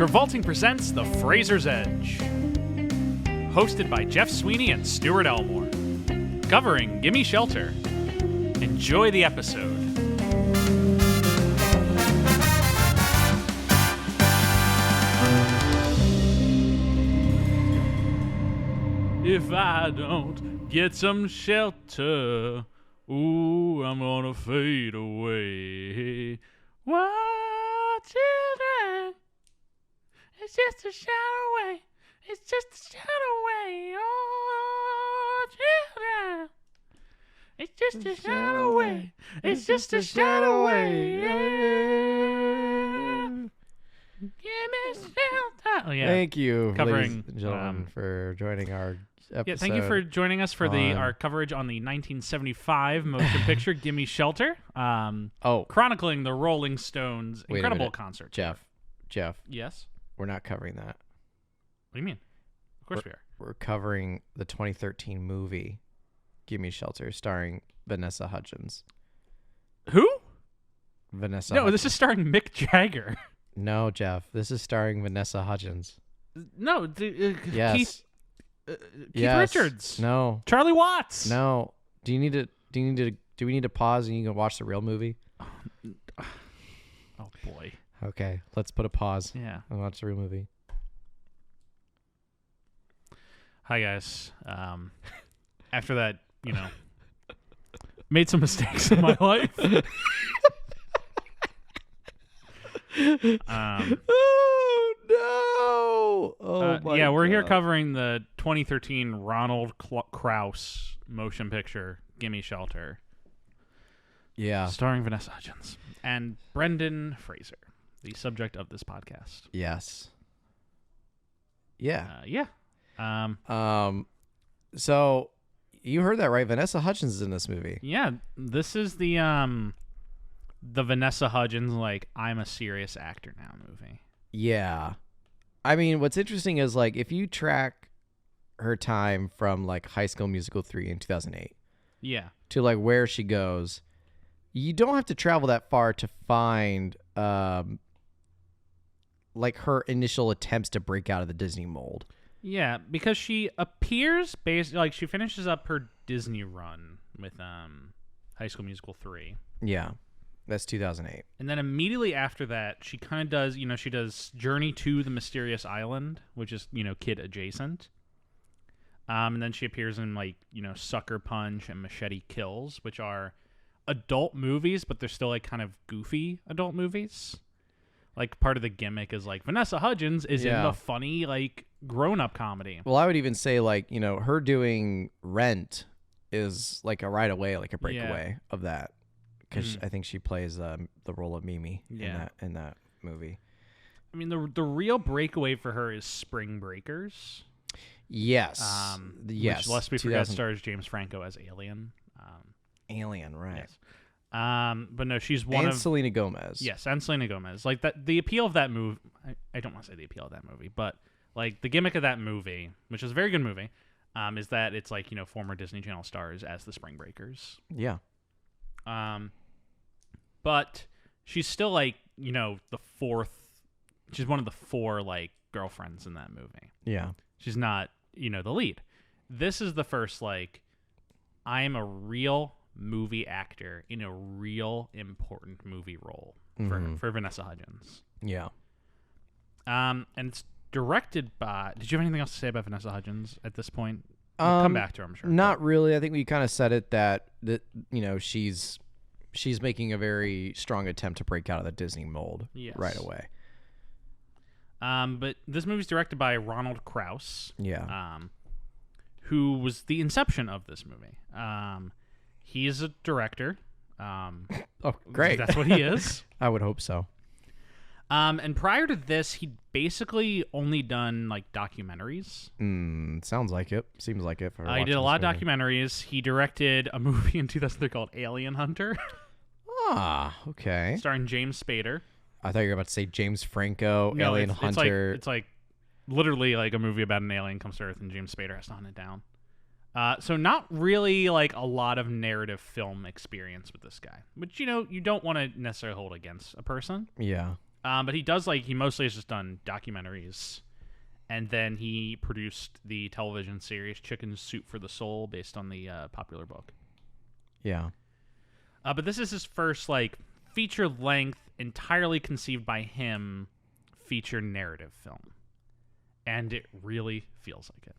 Travolting presents The Fraser's Edge. Hosted by Jeff Sweeney and Stuart Elmore. Covering Gimme Shelter. Enjoy the episode. If I don't get some shelter, ooh, I'm gonna fade away. Why, children? It's just a shadow away. It's just a shadow away. Oh, children. It's just a shadow away. It's just a shadow away. Yeah. Give me shelter. Oh, yeah. Thank you, Covering, ladies and gentlemen, for joining our episode. Yeah, thank you for joining us for our coverage on the 1975 motion picture "Gimme Shelter." Chronicling the Rolling Stones' incredible concert. Jeff. Yes. We're not covering that. What do you mean? Of course we are. We're covering the 2013 movie "Gimme Shelter," starring Vanessa Hudgens. Who? Vanessa. No, Hudgens. this is starring Mick Jagger. No, Jeff. This is starring Vanessa Hudgens. No, Yes. Keith Yes. Richards. No. Charlie Watts. No. Do we need to pause and you can watch the real movie? Oh boy. Okay, let's put a pause. Yeah. And watch the real movie. Hi guys. After that, made some mistakes in my life. Oh no! Oh my yeah, we're here God. covering the 2013 Ronald Krauss motion picture "Gimme Shelter," Yeah. starring Vanessa Hudgens and Brendan Fraser, the subject of this podcast. Yes. Yeah. Yeah. So you heard that right? Vanessa Hudgens is in this movie. Yeah. This is the Vanessa Hudgens I'm a serious actor now movie. Yeah. I mean, what's interesting is if you track her time from High School Musical 3 in 2008 Yeah. to where she goes, you don't have to travel that far to find her initial attempts to break out of the Disney mold. Yeah, because she appears she finishes up her Disney run with High School Musical 3. Yeah. That's 2008. And then immediately after that, she kind of does, she does Journey to the Mysterious Island, which is, kid adjacent. And then she appears in Sucker Punch and Machete Kills, which are adult movies, but they're still kind of goofy adult movies. Part of the gimmick is Vanessa Hudgens is in the funny grown-up comedy. Well, I would even say her doing Rent is a right away, a breakaway of that, because I think she plays the role of Mimi in that movie. I mean, the real breakaway for her is Spring Breakers. Yes. Which, lest we forget, stars James Franco as Alien. Alien, right? Yes. But no, she's one and of Selena Gomez. Yes, and Selena Gomez. That the appeal of that movie. I don't want to say the appeal of that movie, but the gimmick of that movie, which is a very good movie, is that it's former Disney Channel stars as the Spring Breakers. Yeah. But she's still the fourth. She's one of the four girlfriends in that movie. Yeah. She's not the lead. This is the first I am a real movie actor in a real important movie role for Vanessa Hudgens. Yeah. And it's directed by. Did you have anything else to say about Vanessa Hudgens at this point? We'll come back to her, I'm sure. Not really. I think we kind of said it that she's making a very strong attempt to break out of the Disney mold right away. But this movie's directed by Ronald Krauss. Yeah. Who was the inception of this movie. He is a director. Oh, great. That's what he is. I would hope so. And prior to this, he'd basically only done documentaries. Sounds like it. Seems like it. He did a lot of documentaries. He directed a movie in 2003 called Alien Hunter. Ah, okay. Starring James Spader. I thought you were about to say James Franco, No, Alien Hunter. It's literally a movie about an alien comes to Earth and James Spader has to hunt it down. So not really a lot of narrative film experience with this guy, which you don't want to necessarily hold against a person. Yeah. But he mostly has just done documentaries. And then he produced the television series Chicken Soup for the Soul based on the popular book. Yeah. But this is his first, feature-length, entirely conceived by him, feature narrative film. And it really feels like it.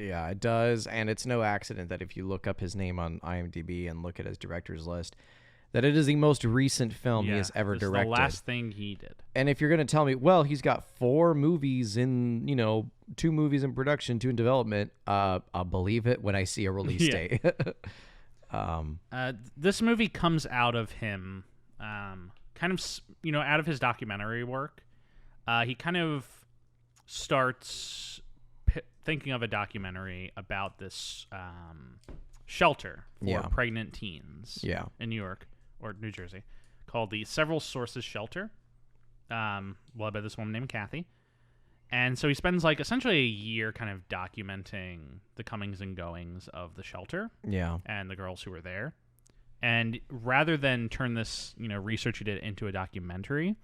Yeah, it does. And it's no accident that if you look up his name on IMDb and look at his director's list, that it is the most recent film he has ever directed. The last thing he did. And if you're going to tell me, well, he's got 4 movies in, 2 movies in production, 2 in development, I'll believe it when I see a release date. This movie comes out of him, out of his documentary work. He kind of starts thinking of a documentary about this shelter for pregnant teens in New York or New Jersey called the Several Sources Shelter, led by this woman named Kathy. And so he spends essentially a year kind of documenting the comings and goings of the shelter and the girls who were there. And rather than turn this, research he did into a documentary,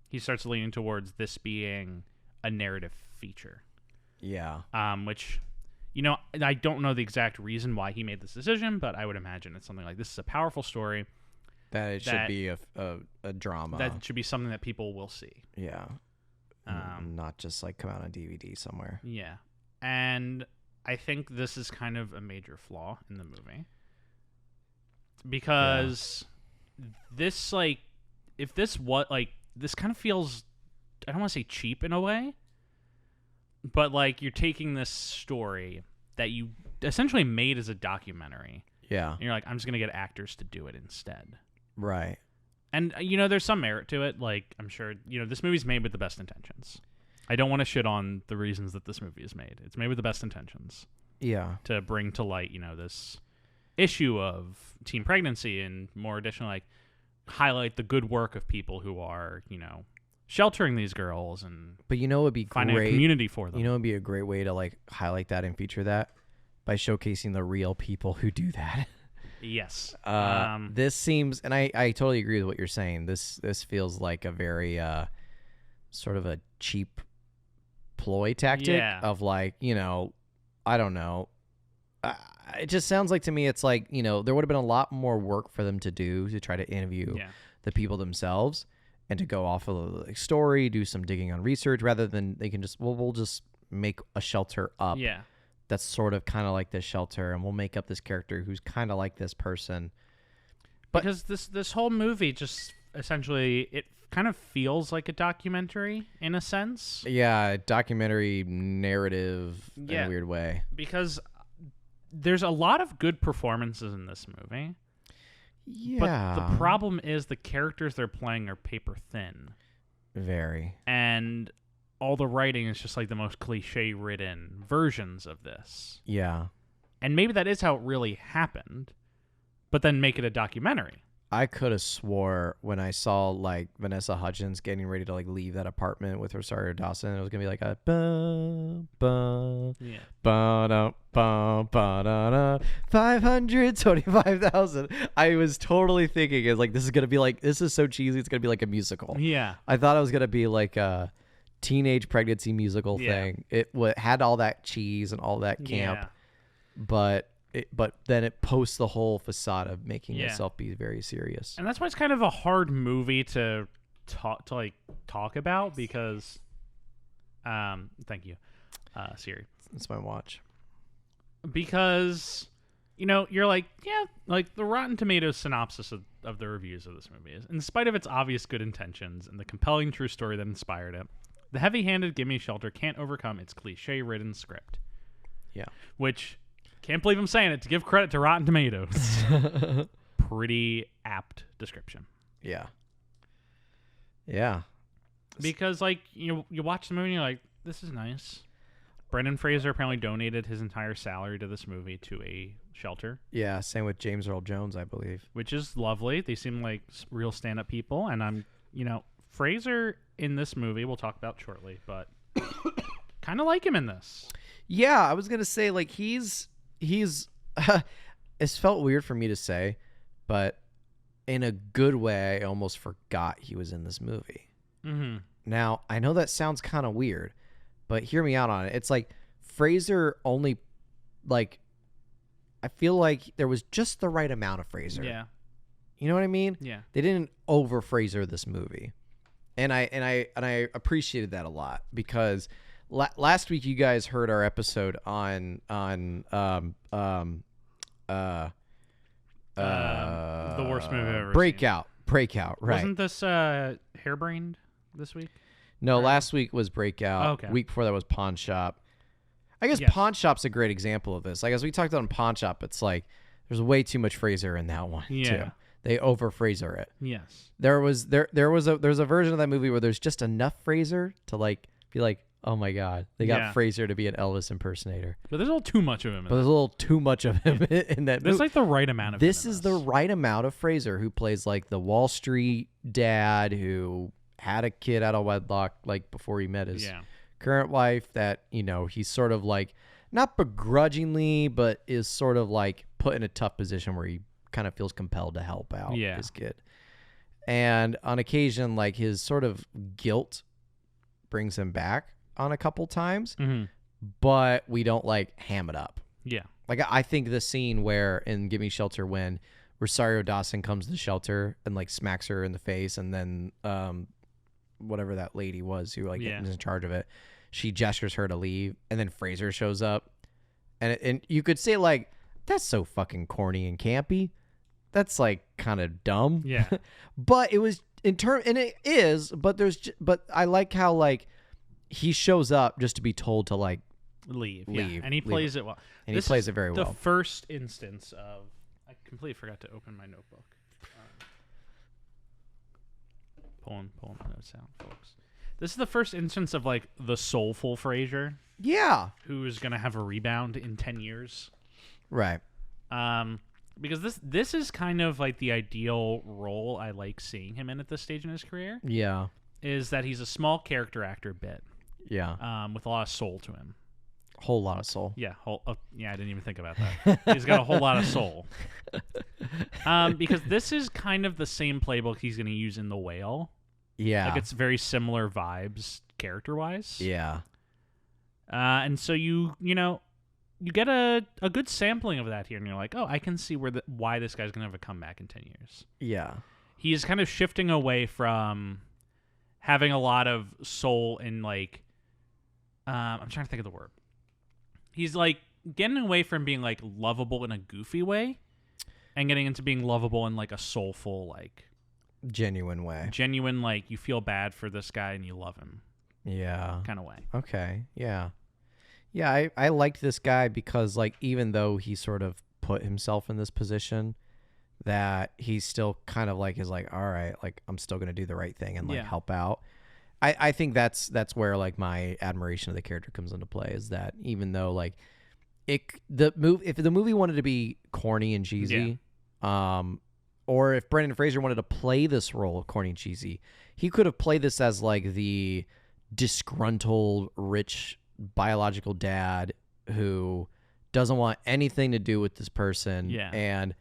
he starts leaning towards this being a narrative feature. Yeah. Which, I don't know the exact reason why he made this decision, but I would imagine it's something like this is a powerful story. That it should be a drama. That should be something that people will see. Yeah. Not just come out on DVD somewhere. Yeah. And I think this is kind of a major flaw in the movie. Because this, if this this kind of feels, I don't want to say cheap in a way, but you're taking this story that you essentially made as a documentary. Yeah. And you're like, I'm just going to get actors to do it instead. Right. And, there's some merit to it. I'm sure, this movie's made with the best intentions. I don't want to shit on the reasons that this movie is made. It's made with the best intentions. Yeah. To bring to light, this issue of teen pregnancy and more additionally, highlight the good work of people who are, sheltering these girls and it'd be finding a community for them. It'd be a great way to highlight that and feature that by showcasing the real people who do that. Yes. This seems, and I totally agree with what you're saying. This feels like a very sort of a cheap ploy tactic of I don't know. It just sounds like to me it's there would have been a lot more work for them to do to try to interview the people themselves and to go off of the story, do some digging on research rather than they can just we'll just make a shelter up. Yeah. That's sort of kind of like this shelter, and we'll make up this character who's kind of like this person. But because this whole movie just essentially it kind of feels like a documentary in a sense. Yeah, documentary narrative in a weird way. Because there's a lot of good performances in this movie. Yeah. But the problem is the characters they're playing are paper thin. Very. And all the writing is just the most cliche-ridden versions of this. Yeah. And maybe that is how it really happened, but then make it a documentary. I could have swore when I saw Vanessa Hudgens getting ready to leave that apartment with Rosario Dawson, it was gonna be a ba ba ba da ba ba da da 525,000. I was totally thinking this is gonna be this is so cheesy. It's gonna be a musical. Yeah, I thought it was gonna be a teenage pregnancy musical thing. It had all that cheese and all that camp, but then it posts the whole facade of making itself be very serious. And that's why it's kind of a hard movie to talk about because thank you, Siri. It's my watch. Because you're the Rotten Tomatoes synopsis of the reviews of this movie is, in spite of its obvious good intentions and the compelling true story that inspired it, the heavy-handed Gimme Shelter can't overcome its cliche-ridden script. Yeah. Which, can't believe I'm saying it, to give credit to Rotten Tomatoes. Pretty apt description. Yeah. Yeah. Because, you watch the movie and you're like, this is nice. Brendan Fraser apparently donated his entire salary to this movie to a shelter. Yeah, same with James Earl Jones, I believe. Which is lovely. They seem like real stand-up people, and I'm, Fraser in this movie, we'll talk about shortly, but kind of like him in this. Yeah, I was going to say, he's it's felt weird for me to say, but in a good way, I almost forgot he was in this movie. Mm-hmm. Now, I know that sounds kind of weird, but hear me out on it. It's like Fraser only, like, I feel like there was just the right amount of Fraser. Yeah. You know what I mean? Yeah. They didn't over Fraser this movie. And I appreciated that a lot because last week you guys heard our episode on the worst movie I've ever Breakout. Breakout, right. Wasn't this Hairbrained this week? No, last week was Breakout. Oh, okay. Week before that was Pawn Shop. I guess Yes. Pawn Shop's a great example of this. Like, as we talked on Pawn Shop, it's like there's way too much Fraser in that one too. They over Fraser it. Yes. There's a version of that movie where there's just enough Fraser to like be like, oh my god, they got Fraser to be an Elvis impersonator. But there's a little too much of him. But there's a little too much of him in that movie. There's like the right amount of him. This is the right amount of Fraser, who plays like the Wall Street dad who had a kid out of wedlock like before he met his current wife, that, you know, he's sort of like not begrudgingly, but is sort of like put in a tough position where he kind of feels compelled to help out his kid. And on occasion, like, his sort of guilt brings him back on a couple times, but we don't like ham it up. Yeah. Like, I think the scene where in Give Me Shelter, when Rosario Dawson comes to the shelter and like smacks her in the face, and then whatever that lady was who like was in charge of it, she gestures her to leave, and then Fraser shows up, and you could say like, that's so fucking corny and campy. That's like kind of dumb. Yeah. But it was and it is, but but I like how like he shows up just to be told to like leave. Yeah. And he plays it well. And he plays it very well. The first instance of, I completely forgot to open my notebook. Pulling my notes out, folks. This is the first instance of like the soulful Fraser. Yeah. Who is gonna have a rebound in 10 years. Right. Because this is kind of like the ideal role I like seeing him in at this stage in his career. Yeah. Is that he's a small character actor bit. Yeah. With a lot of soul to him. Whole lot of soul. Yeah. I didn't even think about that. He's got a whole lot of soul. Because this is kind of the same playbook he's going to use in The Whale. Yeah. Like, it's very similar vibes character-wise. Yeah. And so you get a good sampling of that here, and you're like, oh, I can see why this guy's going to have a comeback in 10 years. Yeah. He's kind of shifting away from having a lot of soul in, like, I'm trying to think of the word. He's, like, getting away from being, like, lovable in a goofy way and getting into being lovable in, like, a soulful, like... genuine way. Genuine, like, you feel bad for this guy and you love him. Yeah. Kind of way. Okay. Yeah. Yeah, I liked this guy because, like, even though he sort of put himself in this position, that he still kind of, like, is like, all right, like, I'm still going to do the right thing and, like, help out. I think that's where, like, my admiration of the character comes into play, is that even though, like, if the movie wanted to be corny and cheesy, or if Brendan Fraser wanted to play this role of corny and cheesy, he could have played this as, like, the disgruntled, rich biological dad who doesn't want anything to do with this person. Yeah. And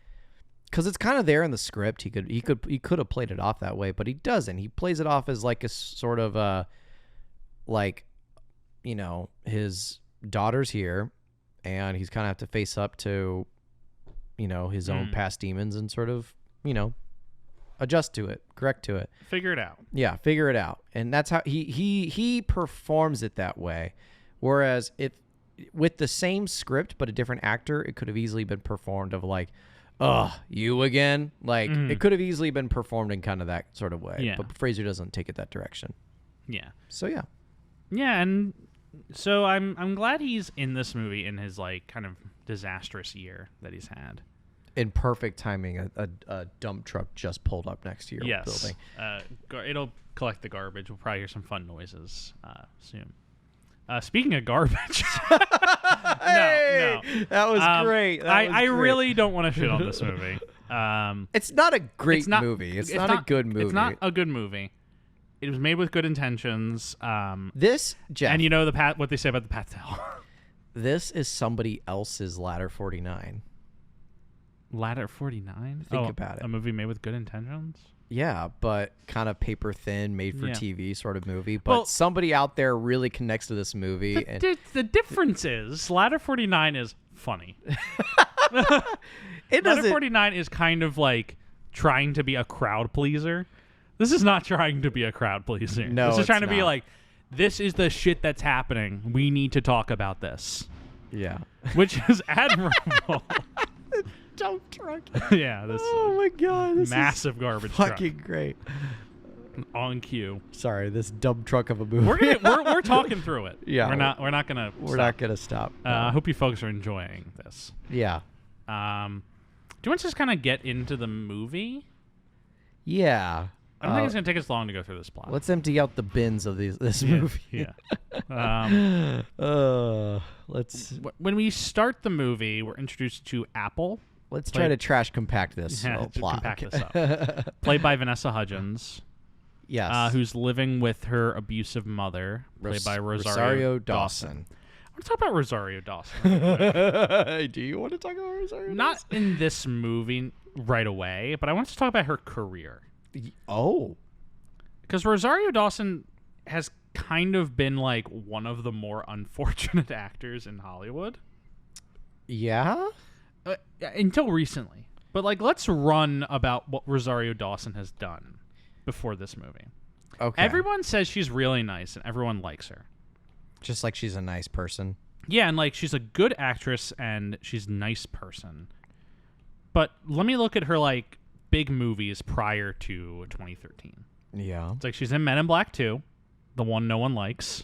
because it's kind of there in the script, he could have played it off that way, but he doesn't. He plays it off as like a sort of like, you know, his daughter's here and he's kind of have to face up to, you know, his own past demons and sort of, you know, adjust to it, correct to it. Figure it out. Yeah, figure it out. And that's how he performs it that way. Whereas with the same script but a different actor, it could have easily been performed of like, you again? Like, it could have easily been performed in kind of that sort of way. Yeah. But Fraser doesn't take it that direction. Yeah. So, yeah. Yeah, and so I'm glad he's in this movie in his, like, kind of disastrous year that he's had. In perfect timing, a dump truck just pulled up next to your building. It'll collect the garbage. We'll probably hear some fun noises soon. Speaking of garbage, hey, no, that was great. I really don't want to shit on this movie. It's not a great movie. It's not a good movie. It's not a good movie. It was made with good intentions. This, Jeff, and you know what they say about the path to hell. This is somebody else's Ladder 49. Ladder 49? Think about it. A movie made with good intentions? Yeah, but kind of paper thin, made for TV sort of movie. But Well, somebody out there really connects to this movie. The difference is Ladder 49 is funny. It Ladder 49 is kind of like trying to be a crowd pleaser. This is not trying to be a crowd pleaser. No, this is trying to not. be like, this is the shit that's happening. We need to talk about this. Yeah. Which is admirable. Dump truck. Yeah. This Oh my god. This massive is garbage fucking truck. great. On cue. Sorry, this dump truck of a movie. We're talking through it. Yeah. We're not gonna stop. I hope you folks are enjoying this. Yeah. Do you want to just kind of get into the movie? Yeah. I don't think it's going to take us long to go through this plot. Let's empty out the bins of this movie. Yeah. Let's. When we start the movie, we're introduced to Apple. Let's try to trash compact this plot. Compact this up. Played by Vanessa Hudgens. Yes. Who's living with her abusive mother, played by Rosario Dawson. I want to talk about Rosario Dawson. Do you want to talk about Rosario Dawson? Not in this movie right away, but I want to talk about her career. Oh. Because Rosario Dawson has kind of been like one of the more unfortunate actors in Hollywood. Yeah? Until recently. But like, let's run about what Rosario Dawson has done before this movie. Okay. Everyone says she's really nice and everyone likes her. Just like she's a nice person. Yeah, and like she's a good actress and she's a nice person. But let me look at her like big movies prior to 2013. Yeah. It's like she's in Men in Black 2, the one no one likes.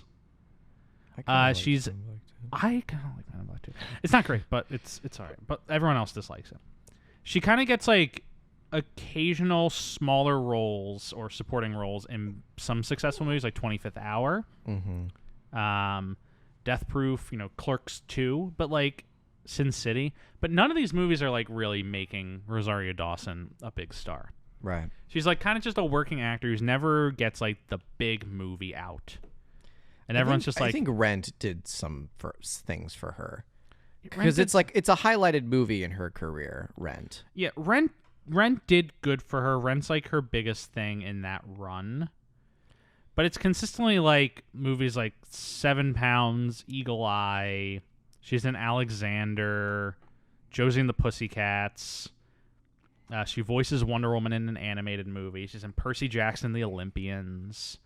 I kind of like Men in Black 2. It's not great, but it's all right. But everyone else dislikes it. She kind of gets like occasional smaller roles or supporting roles in some successful movies, like 25th Hour, Death Proof, Clerks 2, but like Sin City. But none of these movies are like really making Rosario Dawson a big star. Right. She's like kind of just a working actor who never gets like the big movie out. And everyone's just like, I think Rent did some things for her. Because it's a highlighted movie in her career, Rent. Yeah, Rent did good for her. Rent's like her biggest thing in that run. But it's consistently like movies like 7 Pounds, Eagle Eye. She's in Alexander, Josie and the Pussycats. She voices Wonder Woman in an animated movie. She's in Percy Jackson and the Olympians.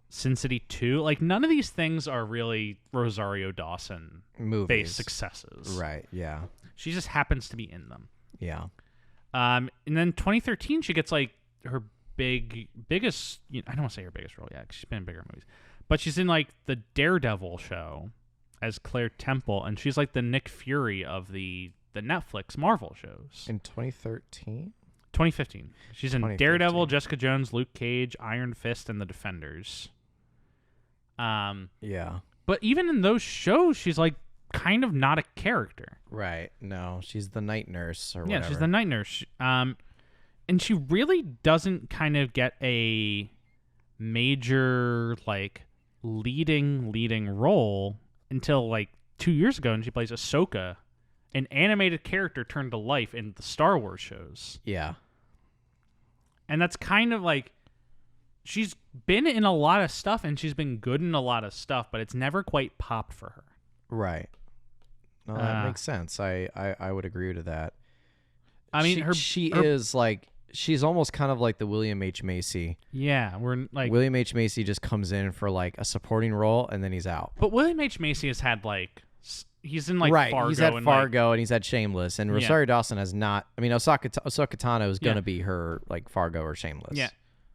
Sin City 2. Like, none of these things are really Rosario Dawson based successes. Right, yeah. She just happens to be in them. Yeah. And then 2013, she gets like her biggest. I don't want to say her biggest role yet, 'cause she's been in bigger movies, but she's in like the Daredevil show as Claire Temple, and she's like the Nick Fury of the Netflix Marvel shows. In 2013, 2015, she's in Daredevil, Jessica Jones, Luke Cage, Iron Fist, and The Defenders. Yeah. But even in those shows, she's like kind of not a character. Right. No, she's the night nurse or whatever. Yeah, she's the night nurse. And she really doesn't kind of get a major like leading role until like 2 years ago, and she plays Ahsoka, an animated character turned to life in the Star Wars shows. Yeah. And that's kind of like, she's been in a lot of stuff and she's been good in a lot of stuff, but it's never quite popped for her. Right. No, that makes sense. I would agree to that. I mean, she's almost kind of like the William H. Macy. Yeah, we're like William H. Macy just comes in for like a supporting role and then he's out. But William H. Macy has had like he's in like Fargo. He's had and Fargo and he's had Shameless, and Rosario Dawson has not. I mean, Ahsoka Tano is gonna be her like Fargo or Shameless. Yeah,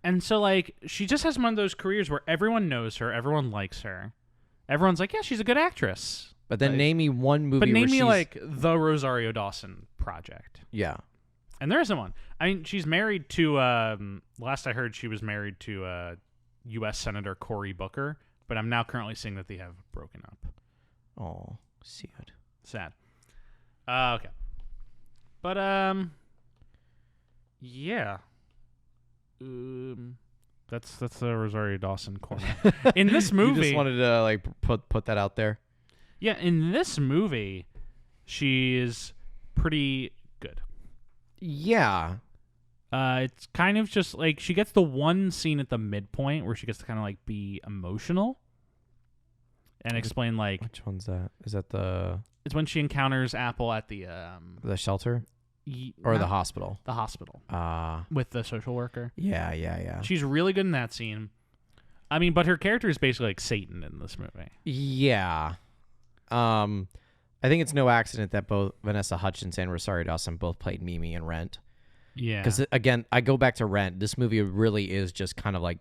and so like she just has one of those careers where everyone knows her, everyone likes her, everyone's like, yeah, she's a good actress. But then name me one movie. But name me like the Rosario Dawson project. Yeah. And there isn't one. I mean, she's married to, last I heard, she was married to U.S. Senator Cory Booker, but I'm now currently seeing that they have broken up. Oh, sad. Sad. Okay. But, yeah. That's the Rosario Dawson corner. In this movie... You just wanted to, like, put that out there? Yeah, in this movie, she is pretty good. Yeah. It's kind of just like she gets the one scene at the midpoint where she gets to kind of like be emotional and explain like which one's that? Is that the? It's when she encounters Apple at the shelter or the hospital. The hospital. Ah, with the social worker. Yeah. She's really good in that scene. I mean, but her character is basically like Satan in this movie. Yeah. I think it's no accident that both Vanessa Hudgens and Rosario Dawson both played Mimi in Rent. Yeah. Because, again, I go back to Rent. This movie really is just kind of like,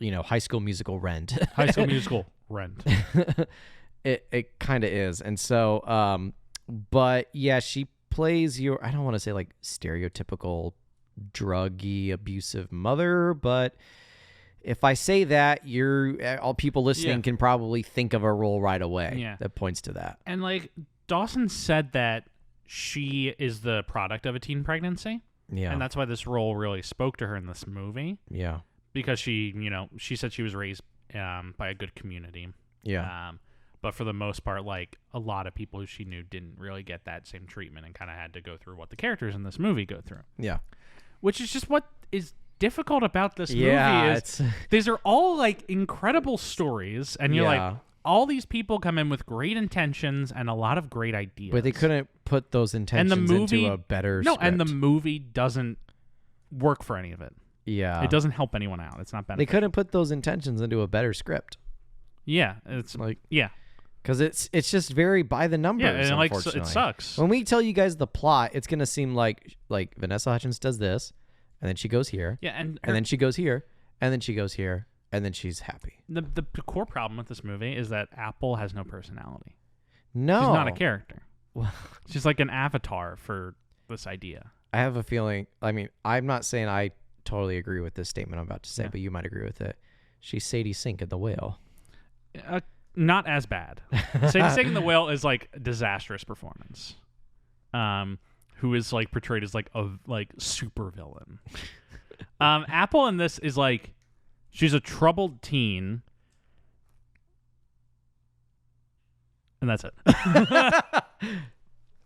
High School Musical Rent. High School Musical Rent. It kind of is. And so, but yeah, she plays your, I don't want to say like stereotypical druggy, abusive mother, but if I say that, all people listening can probably think of a role right away that points to that. And like Dawson said that she is the product of a teen pregnancy. Yeah. And that's why this role really spoke to her in this movie. Yeah. Because she said she was raised by a good community. Yeah. But for the most part, like a lot of people who she knew didn't really get that same treatment and kind of had to go through what the characters in this movie go through. Yeah. Which is just what is difficult about this movie is these are all like incredible stories, and you're like, all these people come in with great intentions and a lot of great ideas, but they couldn't put those intentions into a better script. And the movie doesn't work for any of it. Yeah, it doesn't help anyone out. It's not beneficial. They couldn't put those intentions into a better script. Yeah, it's like because it's just very by the numbers. Yeah, and like unfortunately. it sucks. When we tell you guys the plot, it's gonna seem like Vanessa Hudgens does this, and then she goes here. Yeah, and then she goes here, and then she goes here, and then she's happy. The core problem with this movie is that Apple has no personality. No, she's not a character. She's like an avatar for this idea. I have a feeling. I mean, I'm not saying I totally agree with this statement I'm about to say, but you might agree with it. She's Sadie Sink in The Whale. Not as bad. Sadie Sink in The Whale is like a disastrous performance. Who is like portrayed as like a super villain. Apple in this is like she's a troubled teen, and that's it.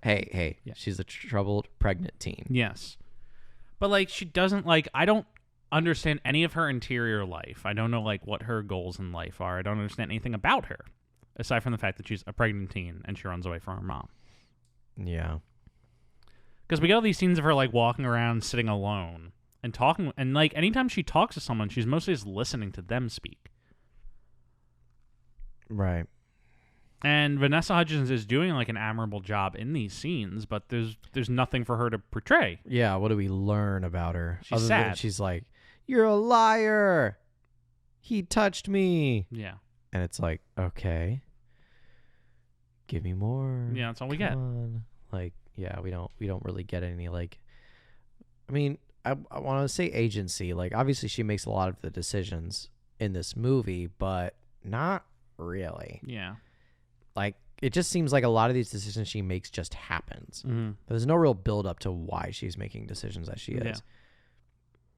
Hey, she's a troubled pregnant teen. Yes, but like she doesn't like. I don't understand any of her interior life. I don't know like what her goals in life are. I don't understand anything about her aside from the fact that she's a pregnant teen and she runs away from her mom. Yeah. Because we get all these scenes of her like walking around, sitting alone, and talking, and like anytime she talks to someone, she's mostly just listening to them speak. Right. And Vanessa Hudgens is doing like an admirable job in these scenes, but there's nothing for her to portray. Yeah, what do we learn about her? She's sad. She's like, "You're a liar. He touched me." Yeah. And it's like, okay, give me more. Yeah, that's all we get. On. Like, yeah, we don't really get any like. I mean, I want to say agency. Like, obviously, she makes a lot of the decisions in this movie, but not really. Yeah. Like, it just seems like a lot of these decisions she makes just happens. Mm-hmm. There's no real build up to why she's making decisions as she is. Yeah.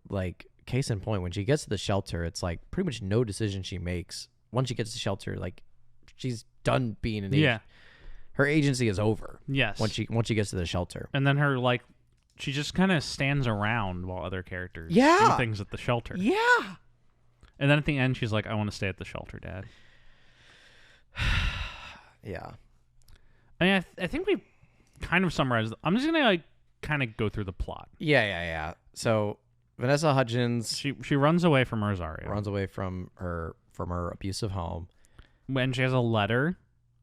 Like, case in point, when she gets to the shelter, it's like pretty much no decision she makes. Once she gets to the shelter, like, she's done being an agent. Yeah. Her agency is over. Yes. Once she gets to the shelter. And then her, like, she just kind of stands around while other characters do things at the shelter. Yeah. And then at the end, she's like, I want to stay at the shelter, Dad. Yeah. I mean, I think we kind of summarized. I'm just going to, like, kind of go through the plot. Yeah. So, Vanessa Hudgens. She runs away from Rosario. Runs away from her abusive home. When she has a letter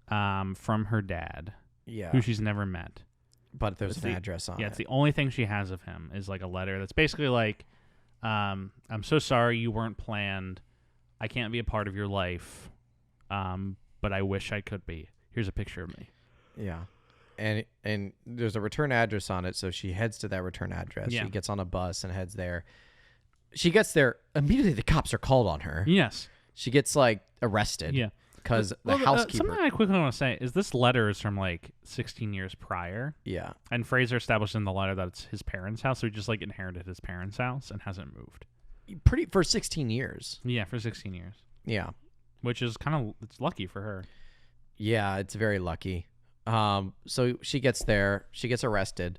from her dad. Yeah. Who she's never met. But there's an address on it. Yeah, it's the only thing she has of him is, like, a letter that's basically like, I'm so sorry you weren't planned. I can't be a part of your life. But I wish I could be. Here's a picture of me. Yeah. And there's a return address on it, so she heads to that return address. Yeah. She gets on a bus and heads there. She gets there. Immediately the cops are called on her. Yes. She gets, like, arrested. Yeah. Because the housekeeper... something I quickly want to say is this letter is from, like, 16 years prior. Yeah. And Fraser established in the letter that it's his parents' house, so he just, like, inherited his parents' house and hasn't moved. For 16 years. Yeah, for 16 years. Yeah. Which is kind of... It's lucky for her. Yeah, it's very lucky. So she gets there. She gets arrested.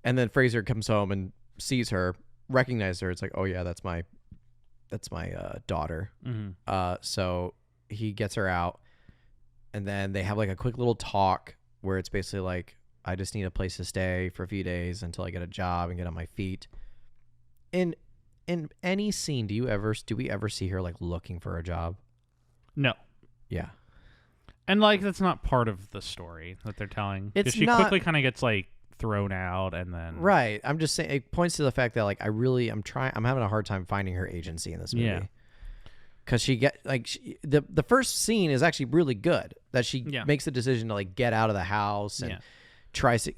And then Fraser comes home and sees her, recognizes her. It's like, oh yeah, that's my daughter. So he gets her out, and then they have like a quick little talk where it's basically like, I just need a place to stay for a few days until I get a job and get on my feet. In any scene, do we ever see her like looking for a job? No. Yeah. And like that's not part of the story that they're telling. It's she not, quickly kind of gets like thrown out, and then right. I'm just saying it points to the fact that like I'm having a hard time finding her agency in this movie. Yeah. Because the first scene is actually really good. That she makes the decision to like get out of the house and tries to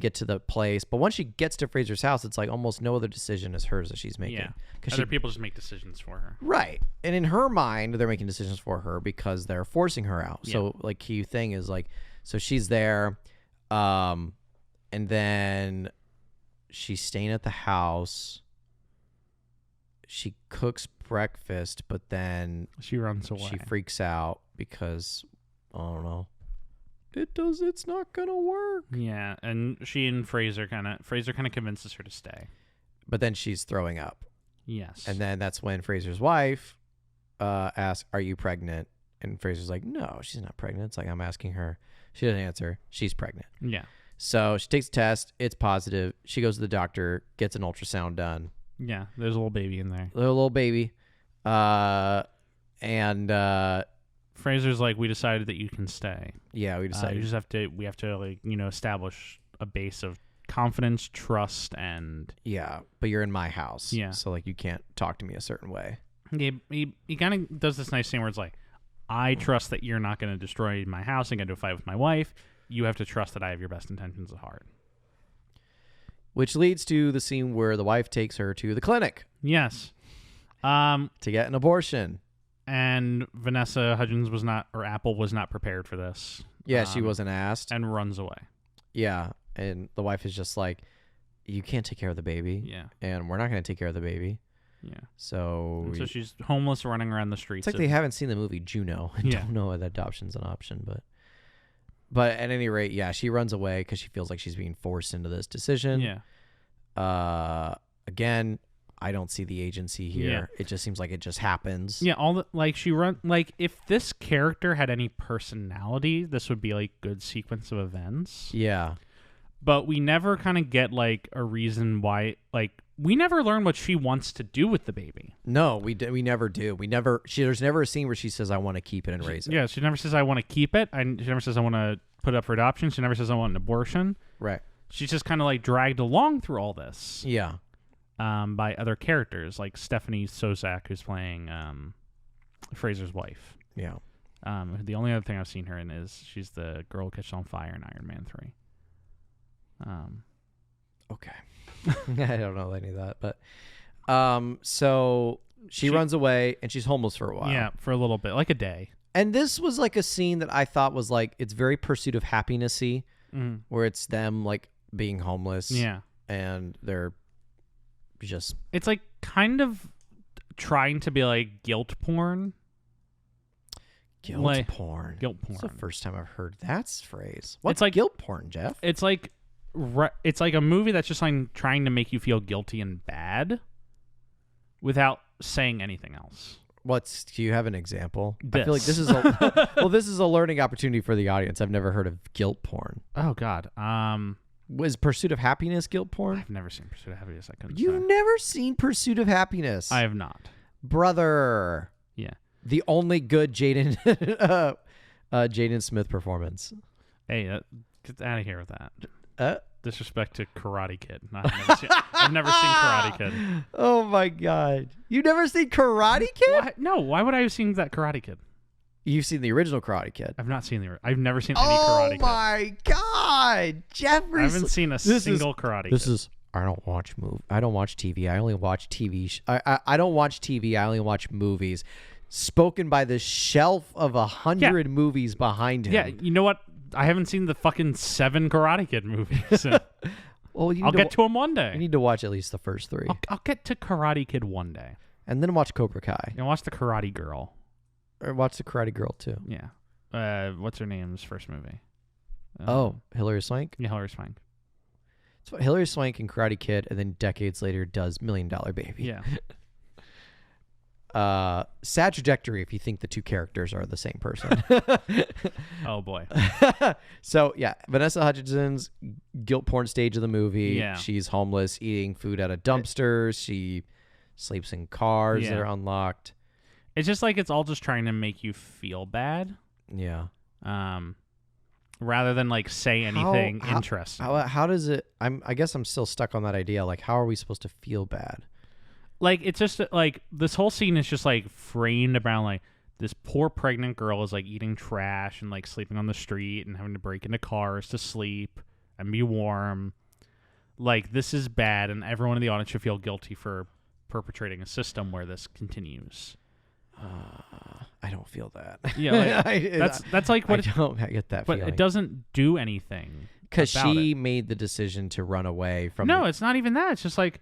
get to the place. But once she gets to Fraser's house, it's like almost no other decision is hers that she's making. Yeah. Other people just make decisions for her. Right. And in her mind, they're making decisions for her because they're forcing her out. Yeah. So like key thing is like, so she's there, and then she's staying at the house. She cooks breakfast, but then she runs away. She freaks out because, I don't know, it's not gonna work. Yeah, and Fraser kind of convinces her to stay. But then she's throwing up. Yes. And then that's when Fraser's wife asks, "Are you pregnant?" And Fraser's like, "No, she's not pregnant." It's like, I'm asking her. She doesn't answer. She's pregnant. Yeah. So she takes a test. It's positive. She goes to the doctor, gets an ultrasound done. Yeah, there's a little baby in there. Little baby. And Fraser's like, we decided that you can stay. Yeah, we decided. We have to like, establish a base of confidence, trust, and yeah, but you're in my house. Yeah. So like you can't talk to me a certain way. He kind of does this nice thing where it's like, I trust that you're not going to destroy my house and get into a fight with my wife. You have to trust that I have your best intentions at heart. Which leads to the scene where the wife takes her to the clinic. Yes. To get an abortion. And Vanessa Hudgens Apple was not prepared for this. Yeah, she wasn't asked. And runs away. Yeah. And the wife is just like, you can't take care of the baby. Yeah. And we're not going to take care of the baby. Yeah. So she's homeless running around the streets. It's like they haven't seen the movie Juno and don't know that adoption's an option. But at any rate, yeah, she runs away because she feels like she's being forced into this decision. Yeah. Again, I don't see the agency here. Yeah. It just seems like it just happens. Yeah, if this character had any personality, this would be like good sequence of events. Yeah. But we never kind of get like a reason why, like we never learn what she wants to do with the baby. No, we never do. There's never a scene where she says, I want to keep it and raise it. Yeah, she never says, I want to keep it. She never says, I want to put it up for adoption. She never says, I want an abortion. Right. She's just kind of like dragged along through all this. Yeah. By other characters like Stephanie Sosak, who's playing Fraser's wife. Yeah. The only other thing I've seen her in is she's the girl who catches on fire in Iron Man 3. Okay. I don't know any of that, but so she runs away and she's homeless for a while. Yeah, for a little bit, like a day. And this was like a scene that I thought was like, it's very Pursuit of Happiness-y, where it's them like being homeless. Yeah. And they're just... It's like kind of trying to be like guilt porn. Guilt porn? Guilt porn. That's the first time I've heard that phrase. What's like guilt porn, Jeff? It's like a movie that's just like trying to make you feel guilty and bad without saying anything else. Do you have an example? I feel like this is a learning opportunity for the audience. I've never heard of guilt porn. Oh God. Was Pursuit of Happiness guilt porn? I've never seen Pursuit of Happiness. You've never seen Pursuit of Happiness? I have not. Brother. Yeah. The only good Jaden Smith performance. Hey, get out of here with that. Disrespect to Karate Kid. I've never seen Karate Kid. Oh my God. You've never seen Karate Kid? Why? No, why would I have seen that Karate Kid? You've seen the original Karate Kid. I've not seen I've never seen any Karate Kid. Oh my God. Jeffrey. I haven't seen a single Karate Kid. I don't watch TV. I only watch TV. I don't watch TV. I only watch movies. Spoken by the shelf of 100 movies behind him. Yeah, you know what? I haven't seen the fucking 7 Karate Kid movies. Well, I'll get to them one day. You need to watch at least the first 3. I'll get to Karate Kid one day. And then watch Cobra Kai. And watch the Karate Girl. Or watch the Karate Girl too. Yeah. What's her name's first movie? Hilary Swank? Yeah, Hilary Swank. So Hilary Swank in Karate Kid, and then decades later does $1 Million Baby. Yeah. Sad trajectory if you think the two characters are the same person. Oh boy. So yeah, Vanessa Hudgens, guilt porn stage of the movie. Yeah. She's homeless, eating food out of dumpsters. She sleeps in cars that are unlocked. It's just like it's all just trying to make you feel bad. Yeah. Rather than like say anything interesting. How does it? I guess I'm still stuck on that idea. Like, how are we supposed to feel bad? Like, it's just like this whole scene is just like framed around like this poor pregnant girl is like eating trash and like sleeping on the street and having to break into cars to sleep and be warm. Like, this is bad, and everyone in the audience should feel guilty for perpetrating a system where this continues. I don't feel that. Yeah, like, that's like what I don't get that but feeling. it doesn't do anything because she made the decision to run away from. No, it's not even that. It's just like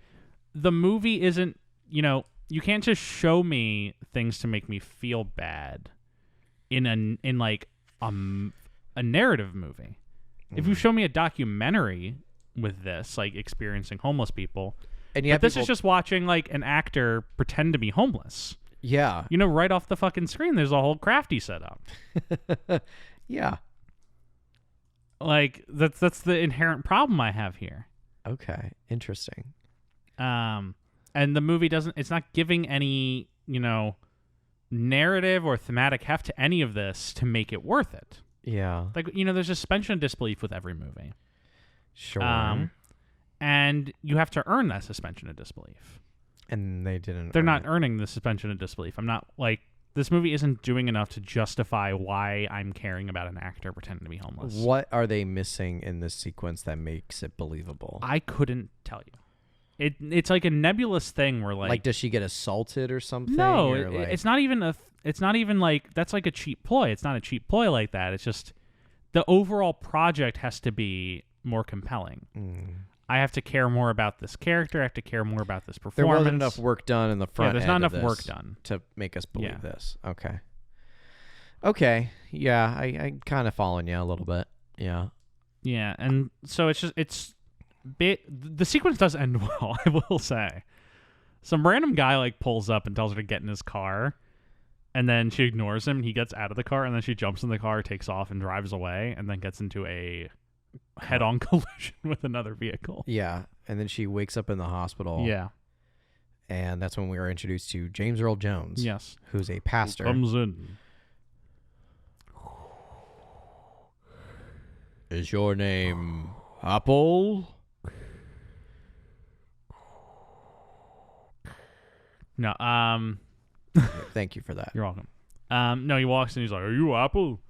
the movie isn't. You know, you can't just show me things to make me feel bad in like a narrative movie. If you show me a documentary with this, like experiencing homeless people, and yet this is just watching like an actor pretend to be homeless. Yeah. You know, right off the fucking screen, there's a whole crafty setup. Yeah. Like, that's the inherent problem I have here. Okay. Interesting. And the movie it's not giving any, you know, narrative or thematic heft to any of this to make it worth it. Yeah. Like, you know, there's a suspension of disbelief with every movie. Sure. And you have to earn that suspension of disbelief. And they didn't. They're not earning the suspension of disbelief. I'm not like this movie isn't doing enough to justify why I'm caring about an actor pretending to be homeless. What are they missing in this sequence that makes it believable? I couldn't tell you. It's like a nebulous thing where like does she get assaulted or something? No, or it's not even it's not even like that's like a cheap ploy. It's not a cheap ploy like that. It's just the overall project has to be more compelling. I have to care more about this character. I have to care more about this performance. There wasn't enough work done in the front. Yeah, there's not enough work done to make us believe this. Okay. Okay. Yeah, I kind of following you a little bit. Yeah. Yeah, and so the sequence does end well, I will say. Some random guy like pulls up and tells her to get in his car, and then she ignores him, and he gets out of the car, and then she jumps in the car, takes off, and drives away, and then gets into a head-on collision with another vehicle. Yeah, and then she wakes up in the hospital. Yeah. And that's when we were introduced to James Earl Jones. Yes. Who's a pastor. Who comes in. Is your name Apple? No, Thank you for that. You're welcome. No, he walks in, he's like, "Are you Apple?"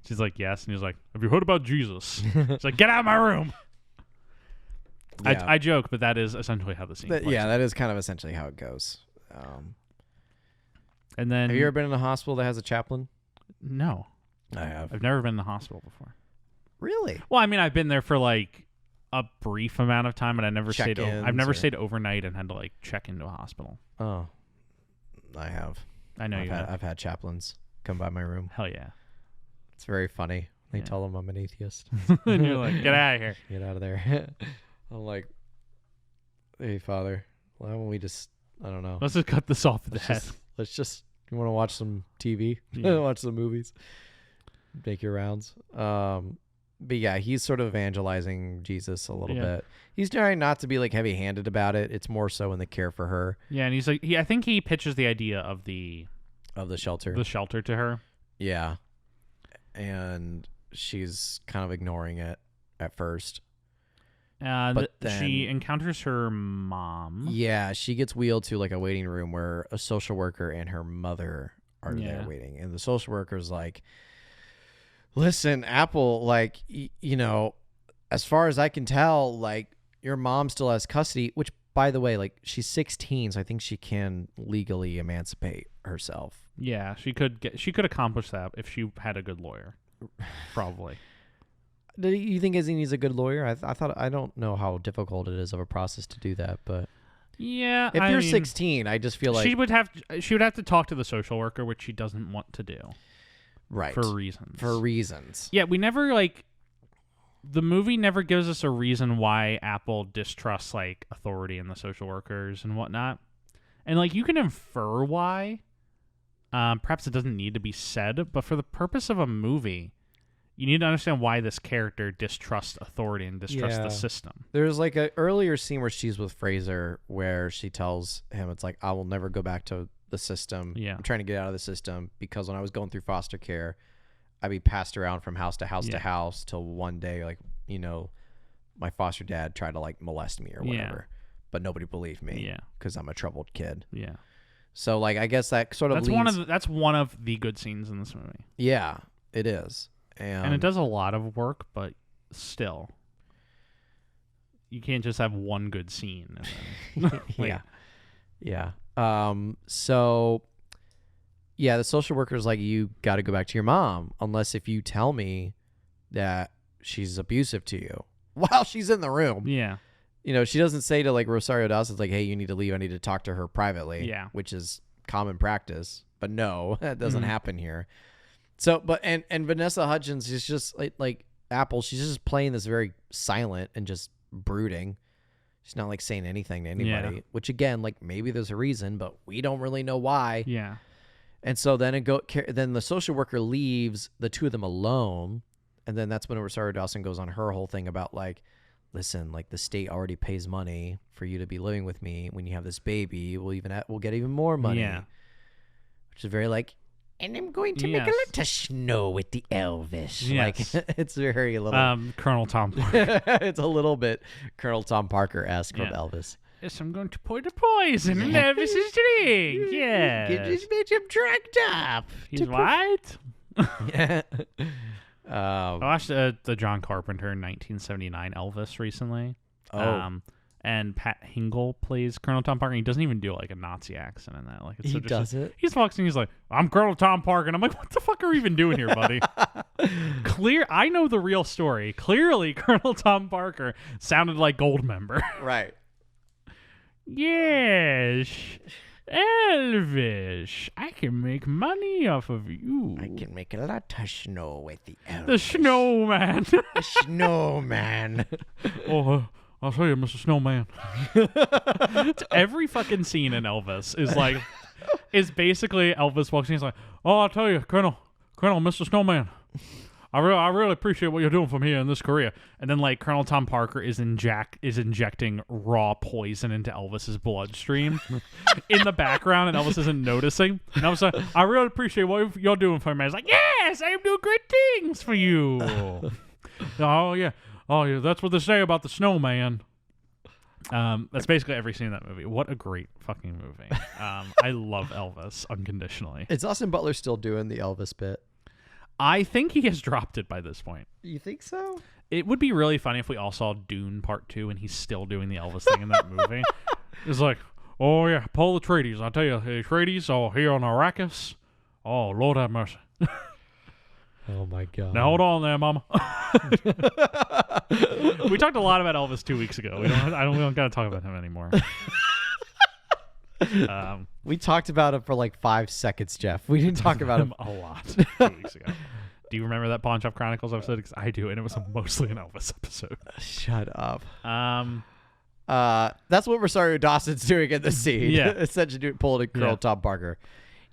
She's like, "Yes." And he's like, "Have you heard about Jesus?" She's like, "Get out of my room." Yeah. I joke, but that is essentially how the scene plays. Yeah, that is kind of essentially how it goes. And then, have you ever been in a hospital that has a chaplain? No. I have. I've never been in the hospital before. Really? Well, I mean, I've been there for like a brief amount of time, but I never stayed. I've never stayed overnight and had to like check into a hospital. Oh, I have. I know I've had chaplains come by my room. Hell yeah, it's very funny. They tell them I'm an atheist, and you're like, "Get out of here! Get out of there!" I'm like, "Hey, Father, why don't we just? I don't know. Let's just cut this off at the head. Let's just. You want to watch some TV? Yeah. Watch some movies. Make your rounds." But yeah, he's sort of evangelizing Jesus a little bit. He's trying not to be like heavy-handed about it. It's more so in the care for her. Yeah, and he's like, I think he pitches the idea of the shelter, to her. Yeah, and she's kind of ignoring it at first. But then she encounters her mom. Yeah, she gets wheeled to like a waiting room where a social worker and her mother are there waiting, and the social worker's like, "Listen, Apple, like, you know, as far as I can tell, like, your mom still has custody," which, by the way, like, she's 16, so I think she can legally emancipate herself. Yeah, she could accomplish that if she had a good lawyer, probably. Do you think Izzy needs a good lawyer? I don't know how difficult it is of a process to do that, but yeah, if you're 16, I just feel like she would have to talk to the social worker, which she doesn't want to do. Right. For reasons. For reasons. Yeah, we never, like... the movie never gives us a reason why Apple distrusts like authority and the social workers and whatnot. And like you can infer why. Perhaps it doesn't need to be said, but for the purpose of a movie, you need to understand why this character distrusts authority and distrusts the system. There's like an earlier scene where she's with Fraser where she tells him, it's like, I will never go back to the system. Yeah. I'm trying to get out of the system because when I was going through foster care, I'd be passed around from house to house to house till one day, like, you know, my foster dad tried to like molest me or whatever, but nobody believed me because I'm a troubled kid. Yeah. So like, I guess that sort of that's one of the good scenes in this movie. Yeah, it is. And it does a lot of work, but still, you can't just have one good scene. Yeah. So, yeah, the social worker's like, you got to go back to your mom, unless if you tell me that she's abusive to you while she's in the room. Yeah. You know, she doesn't say to like Rosario Dawson's like, hey, you need to leave. I need to talk to her privately. Yeah. Which is common practice. But no, that doesn't happen here. So, but and Vanessa Hudgens is just like Apple. She's just playing this very silent and just brooding. She's not like saying anything to anybody. Which again, like maybe there's a reason, but we don't really know why. Yeah. And so then then the social worker leaves the two of them alone, and then that's when Rosario Dawson goes on her whole thing about like, listen, like the state already pays money for you to be living with me. When you have this baby, we'll get even more money. Yeah. Which is very like. And I'm going to make a lot of snow with the Elvis. Yes. Like it's very little. Colonel Tom Parker. It's a little bit Colonel Tom Parker-esque from Elvis. Yes, I'm going to pour the poison in Elvis's drink. Yeah. You just made him drugged up. He's what? Yeah. I watched the John Carpenter 1979 Elvis recently. And Pat Hingle plays Colonel Tom Parker. And he doesn't even do like a Nazi accent in that. Like it's he does it. He walks in. He's like, "I'm Colonel Tom Parker," and I'm like, "What the fuck are we even doing here, buddy?" I know the real story. Clearly, Colonel Tom Parker sounded like Goldmember. Right. Yes, Elvis. I can make money off of you. I can make a lot of snow with the Elvis. The snowman. The snowman. Oh. I'll tell you, Mr. Snowman. Every fucking scene in Elvis is basically Elvis walks in. He's like, "Oh, I'll tell you, Colonel, Mr. Snowman. I really appreciate what you're doing for me in this career." And then like Colonel Tom Parker is injecting raw poison into Elvis's bloodstream in the background, and Elvis isn't noticing. And I was like, "I really appreciate what you're doing for me." I was like, "Yes, I am doing great things for you." Oh yeah. Oh, yeah, that's what they say about the snowman. That's basically every scene in that movie. What a great fucking movie. I love Elvis unconditionally. Is Austin Butler still doing the Elvis bit? I think he has dropped it by this point. You think so? It would be really funny if we all saw Dune Part 2 and he's still doing the Elvis thing in that movie. It's like, oh, yeah, Paul Atreides. I tell you, the Atreides here on Arrakis. Oh, Lord have mercy. Oh my God! Now hold on there, Mama. We talked a lot about Elvis 2 weeks ago. We don't got to talk about him anymore. We talked about him for like 5 seconds, Jeff. We didn't talk about him a lot 2 weeks ago. Do you remember that Pawn Shop Chronicles episode? Because I do, and it was mostly an Elvis episode. Shut up. That's what Rosario Dawson's doing in the scene. Yeah, essentially pulling a Colonel Tom Parker.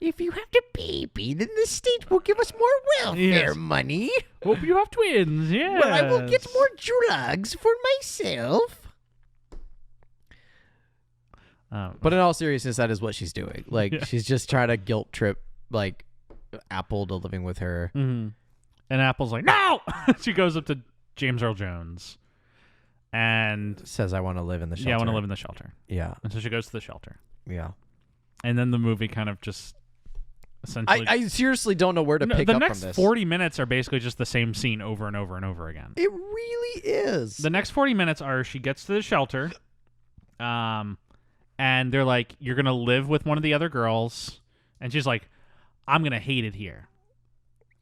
If you have a baby, then the state will give us more welfare money. Hope you have twins, yeah. Well, I will get more drugs for myself. But in all seriousness, that is what she's doing. Like, she's just trying to guilt trip, like, Apple to living with her. Mm-hmm. And Apple's like, no! She goes up to James Earl Jones and says, I want to live in the shelter. Yeah, I want to live in the shelter. Yeah. And so she goes to the shelter. Yeah. And then the movie kind of just essentially... I seriously don't know where to pick up from this. The next 40 minutes are basically just the same scene over and over and over again. It really is. The next 40 minutes are she gets to the shelter, and they're like, you're going to live with one of the other girls. And she's like, I'm going to hate it here.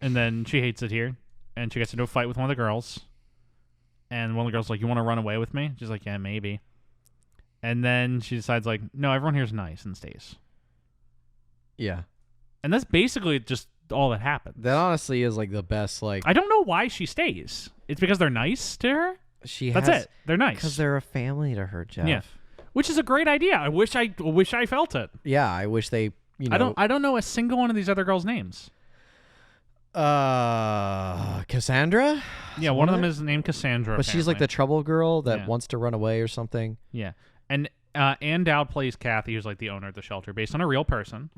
And then she hates it here. And she gets into a fight with one of the girls. And one of the girls is like, you want to run away with me? She's like, yeah, maybe. And then she decides, like, no, everyone here's nice and stays. Yeah. And that's basically just all that happens. That honestly is like the best. Like, I don't know why she stays. It's because they're nice to her. That's it. They're nice because they're a family to her, Jeff. Yeah, which is a great idea. I wish I felt it. Yeah, I wish they. I don't know a single one of these other girls' names. Cassandra. Yeah, one of them is named Cassandra. But apparently. she's like the trouble girl that wants to run away or something. Yeah, and Ann Dowd plays Kathy, who's like the owner of the shelter, based on a real person.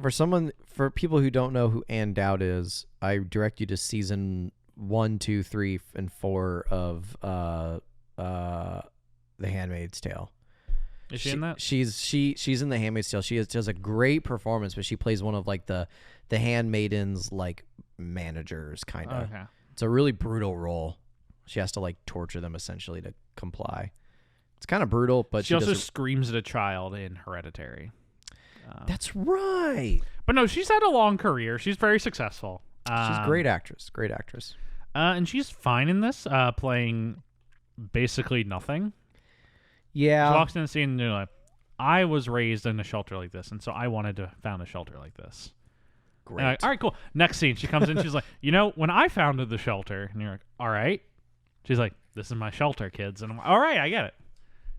For people who don't know who Ann Dowd is, I direct you to season 1, 2, 3, and 4 of The Handmaid's Tale. Is she in that? She's in The Handmaid's Tale. She does a great performance, but she plays one of like the handmaidens like managers kind of. Okay. It's a really brutal role. She has to like torture them essentially to comply. It's kind of brutal, but she also screams at a child in Hereditary. That's right. But no, she's had a long career. She's very successful. She's a great actress. Great actress. And she's fine in this, playing basically nothing. Yeah. She walks in the scene and they're like, I was raised in a shelter like this, and so I wanted to found a shelter like this. Great. Like, all right, cool. Next scene, she comes in, she's like, when I founded the shelter, and you're like, all right. She's like, this is my shelter, kids. And I'm like, all right, I get it.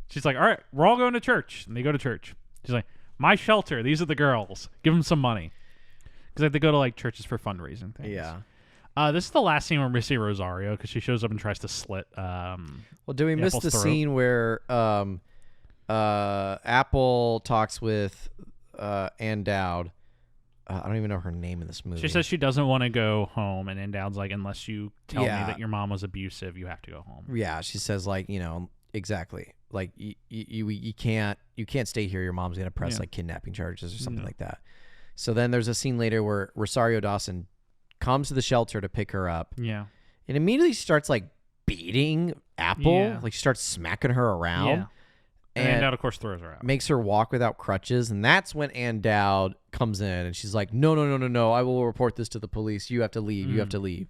She's like, all right, we're all going to church. And they go to church. She's like, my shelter, these are the girls. Give them some money. Because like, they go to like churches for fundraising things. Yeah. This is the last scene where we see Rosario because she shows up and tries to slit. Well, do we miss the throat. scene where Apple talks with Ann Dowd? I don't even know her name in this movie. She says she doesn't want to go home, and Ann Dowd's like, unless you tell me that your mom was abusive, you have to go home. Yeah, she says like, exactly. Like you can't stay here. Your mom's gonna press like kidnapping charges or something like that. So then there's a scene later where Rosario Dawson comes to the shelter to pick her up. Yeah. And immediately starts like beating Apple. Yeah. Like she starts smacking her around. Yeah. And Ann Dowd, of course, throws her out. Makes her walk without crutches. And that's when Ann Dowd comes in and she's like, no. I will report this to the police. You have to leave. You have to leave.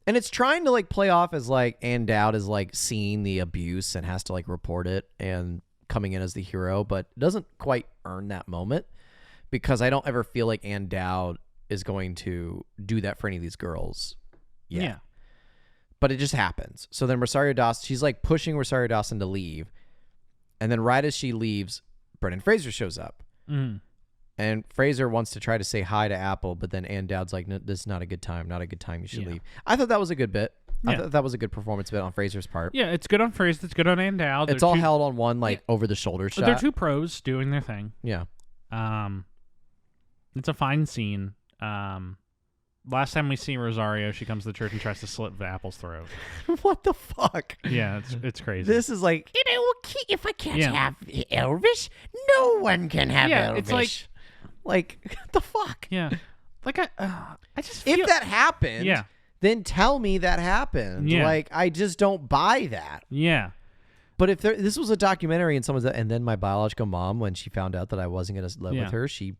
And it's trying to like play off as like Ann Dowd is like seeing the abuse and has to like report it and coming in as the hero, but doesn't quite earn that moment because I don't ever feel like Ann Dowd is going to do that for any of these girls. Yeah. But it just happens. So then Rosario Dawson, she's like pushing Rosario Dawson to leave. And then right as she leaves, Brendan Fraser shows up. And Fraser wants to try to say hi to Apple, but then Ann Dowd's like, no, this is not a good time. Not a good time. You should leave. I thought that was a good bit. I thought that was a good performance bit on Fraser's part. Yeah, it's good on Fraser. It's good on Ann Dowd. It's all held on one like over-the-shoulder shot. They're two pros doing their thing. Yeah. It's a fine scene. Last time we see Rosario, she comes to the church and tries to slit Apple's throat. What the fuck? Yeah, it's crazy. This is like, if I can't have Elvis, no one can have Elvis. It's like the fuck? Yeah. Like I just feel... If that happened, then tell me that happened. Yeah. Like I just don't buy that. Yeah. But if this was a documentary and someone's and then my biological mom, when she found out that I wasn't going to live with her, she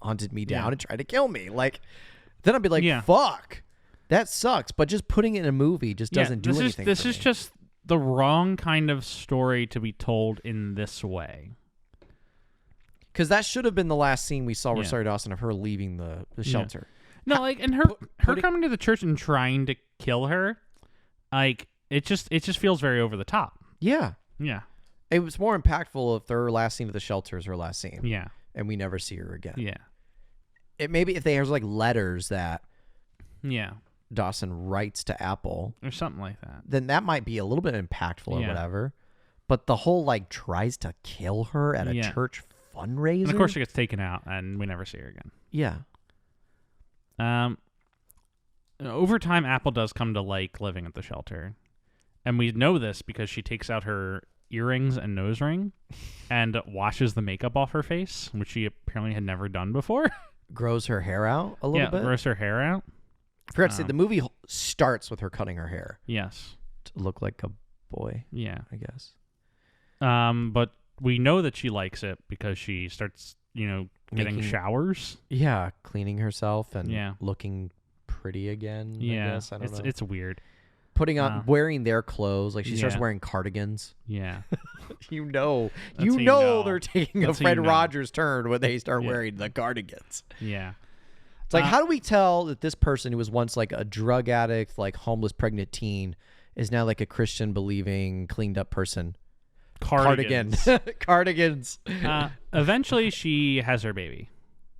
hunted me down and tried to kill me. Like, then I'd be like, fuck, that sucks. But just putting it in a movie just doesn't do anything. This is just the wrong kind of story to be told in this way. Because that should have been the last scene we saw Rosario Dawson of her leaving the shelter. No, like, and her coming to the church and trying to kill her, like, it just feels very over the top. Yeah. Yeah. It was more impactful if their last scene of the shelter is her last scene. Yeah. And we never see her again. Yeah. It maybe if there's like letters that Dawson writes to Apple or something like that, then that might be a little bit impactful or whatever. But the whole like tries to kill her at a church fundraiser. And of course she gets taken out and we never see her again. Yeah. Over time, Apple does come to like living at the shelter. And we know this because she takes out her earrings and nose ring and washes the makeup off her face, which she apparently had never done before. Grows her hair out a little bit. Yeah, grows her hair out. I forgot to say, the movie starts with her cutting her hair. Yes. To look like a boy. Yeah. I guess. But we know that she likes it because she starts, getting showers. Yeah, cleaning herself and looking pretty again. Yeah. I guess. I don't know. It's weird. Putting on, wearing their clothes. Like she starts wearing cardigans. Yeah. you know they're taking a Fred Rogers turn when they start wearing the cardigans. Yeah. It's like, how do we tell that this person who was once like a drug addict, like homeless, pregnant teen, is now like a Christian believing, cleaned up person? Cardigans. Cardigans. Eventually, she has her baby.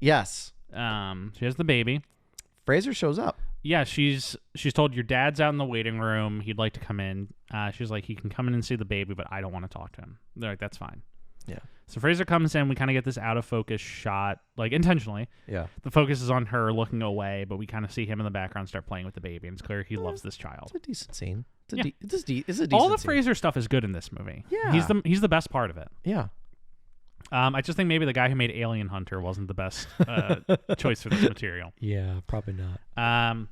Yes. She has the baby. Fraser shows up. Yeah, she's told your dad's out in the waiting room. He'd like to come in. She's like, he can come in and see the baby, but I don't want to talk to him. They're like, that's fine. Yeah. So Fraser comes in. We kind of get this out of focus shot, like intentionally. Yeah. The focus is on her looking away, but we kind of see him in the background start playing with the baby, and it's clear he loves this child. It's a decent scene. It's Yeah. it's a decent All the scene. Fraser stuff is good in this movie. Yeah. He's the best part of it. Yeah. I just think maybe the guy who made Alien Hunter wasn't the best choice for this material. Yeah, probably not.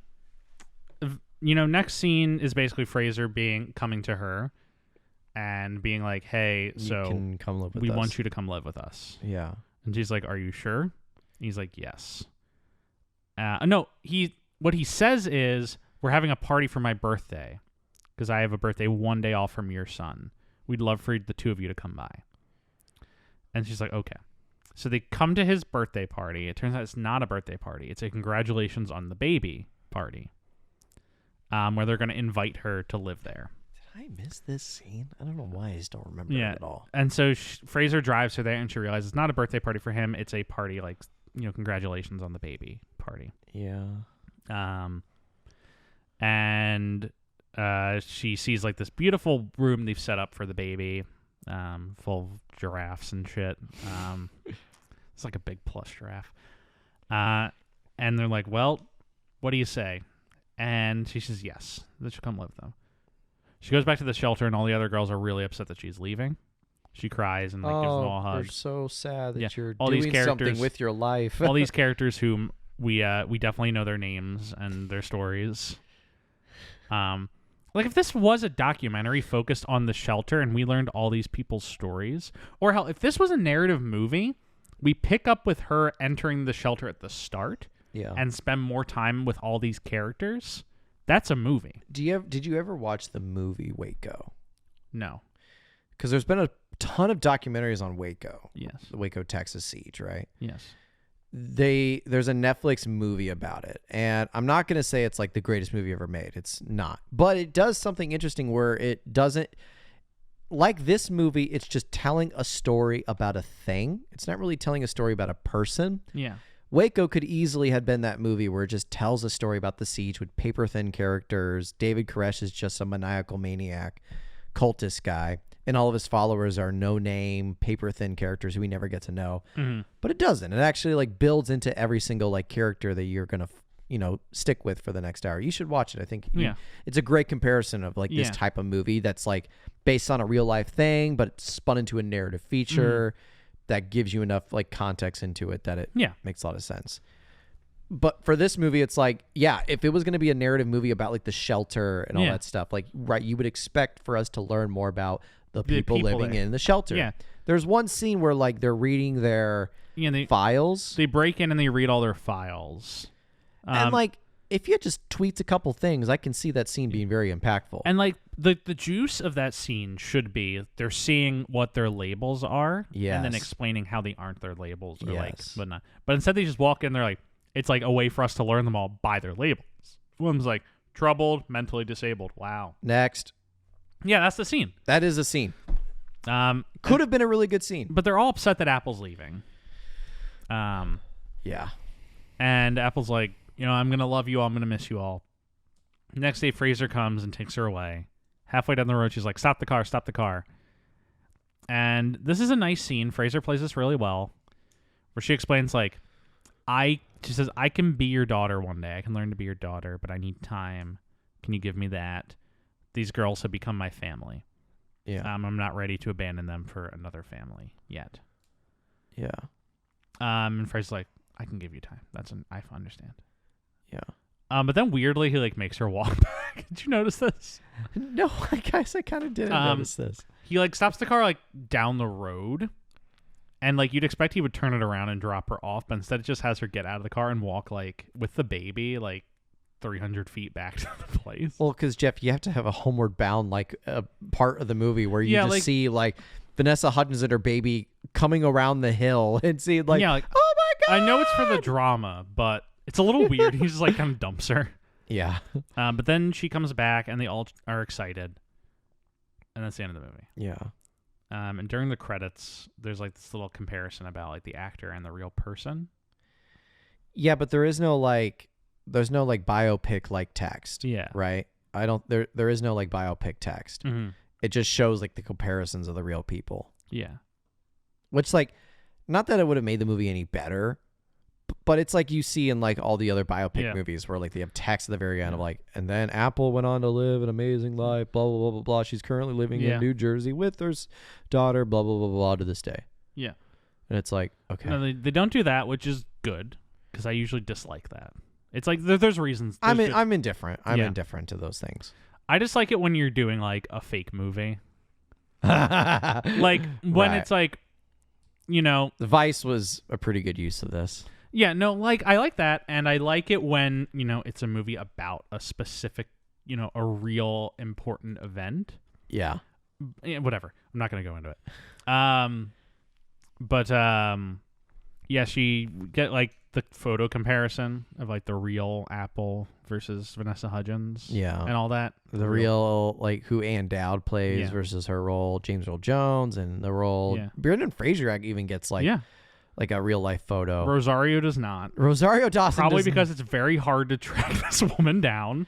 Next scene is basically Fraser coming to her and being like, "Hey, You so can come live with we us. want you to come live with us." Yeah. And she's like, "Are you sure?" He's like, "Yes." No, what he says is, "We're having a party for my birthday because I have a birthday one day off from your son. We'd love for the two of you to come by." And she's like, "Okay." So they come to his birthday party. It turns out it's not a birthday party. It's a congratulations on the baby party, where they're going to invite her to live there. Did I miss this scene? I don't know why I just don't remember it at all. And so Fraser drives her there, and she realizes it's not a birthday party for him. It's a party like, congratulations on the baby party. Yeah. And she sees like this beautiful room they've set up for the baby, full of giraffes and shit. It's like a big plush giraffe. And they're like, "Well, what do you say?" And she says yes, that she'll come live with them. She goes back to the shelter, and all the other girls are really upset that she's leaving. She cries and gives them all a hug. We're so sad that you're all doing these characters, something with your life. all these characters whom we definitely know their names and their stories. Like if this was a documentary focused on the shelter and we learned all these people's stories, or hell, if this was a narrative movie, we pick up with her entering the shelter at the start. Yeah. And spend more time with all these characters. That's a movie. Did you ever watch the movie Waco? No. Because there's been a ton of documentaries on Waco. Yes. The Waco, Texas siege, right? Yes. There's a Netflix movie about it, and I'm not going to say it's like the greatest movie ever made. It's not. But it does something interesting where it doesn't, like this movie, it's just telling a story about a thing. It's not really telling a story about a person. Yeah. Waco could easily have been that movie where it just tells a story about the siege with paper-thin characters. David Koresh is just a maniacal maniac, cultist guy, and all of his followers are no-name, paper-thin characters who we never get to know. Mm-hmm. But it doesn't. It actually like builds into every single like character that you're gonna stick with for the next hour. You should watch it. I think it's a great comparison of like this type of movie that's like based on a real-life thing, but it's spun into a narrative feature. Mm-hmm. That gives you enough like context into it that it makes a lot of sense. But for this movie, it's like, if it was going to be a narrative movie about like the shelter and all that stuff, like, right, you would expect for us to learn more about the people living in the shelter. Yeah. There's one scene where like they're reading their files. They break in and they read all their files. And like, if you just tweets a couple things, I can see that scene being very impactful. And like the juice of that scene should be they're seeing what their labels are, and then explaining how they aren't their labels or like whatnot. But instead they just walk in, they're like, it's like a way for us to learn them all by their labels. One's like troubled, mentally disabled. Wow. Next. Yeah, that's the scene. That is a scene. Could have been a really good scene. But they're all upset that Apple's leaving. Yeah. And Apple's like, I'm going to love you all. I'm going to miss you all. Next day, Fraser comes and takes her away. Halfway down the road, she's like, stop the car, stop the car. And this is a nice scene. Fraser plays this really well. Where she explains, like, she says, I can be your daughter one day. I can learn to be your daughter, but I need time. Can you give me that? These girls have become my family. Yeah. I'm not ready to abandon them for another family yet. Yeah. And Fraser's like, I can give you time. I understand. Yeah. But then weirdly, he like makes her walk back. Did you notice this? No, I guess I kind of didn't notice this. He like stops the car like down the road, and like you'd expect he would turn it around and drop her off, but instead it just has her get out of the car and walk like with the baby like 300 feet back to the place. Well, because Jeff, you have to have a homeward bound like part of the movie where you just see like Vanessa Hudgens and her baby coming around the hill and see like, oh my god! I know it's for the drama, but It's a little weird. He's just like kind of dumps her. Yeah. But then she comes back, and they all are excited, and that's the end of the movie. Yeah. And during the credits, there's like this little comparison about like the actor and the real person. Yeah, but there's no biopic like text. Yeah. Right? There is no like biopic text. Mm-hmm. It just shows like the comparisons of the real people. Yeah. Which like, not that it would have made the movie any better, but it's like you see in like all the other biopic movies where like they have text at the very end of like, and then Apple went on to live an amazing life, blah, blah, blah, blah, blah. She's currently living in New Jersey with her daughter, blah, blah, blah, blah, to this day. Yeah. And it's like, okay. No, they don't do that, which is good, because I usually dislike that. It's like there's reasons. I'm indifferent. I'm indifferent to those things. I just like it when you're doing like a fake movie. Like when it's like, The Vice was a pretty good use of this. Yeah, no, like I like that, and I like it when, it's a movie about a specific, a real important event. Yeah. Whatever. I'm not going to go into it. Yeah, she get like the photo comparison of like the real Apple versus Vanessa Hudgens. Yeah. And all that. The real like who Ann Dowd plays versus her role, James Earl Jones, and the role Brendan Fraser even gets like a real life photo. Rosario does not. Rosario Dawson probably because it's very hard to track this woman down.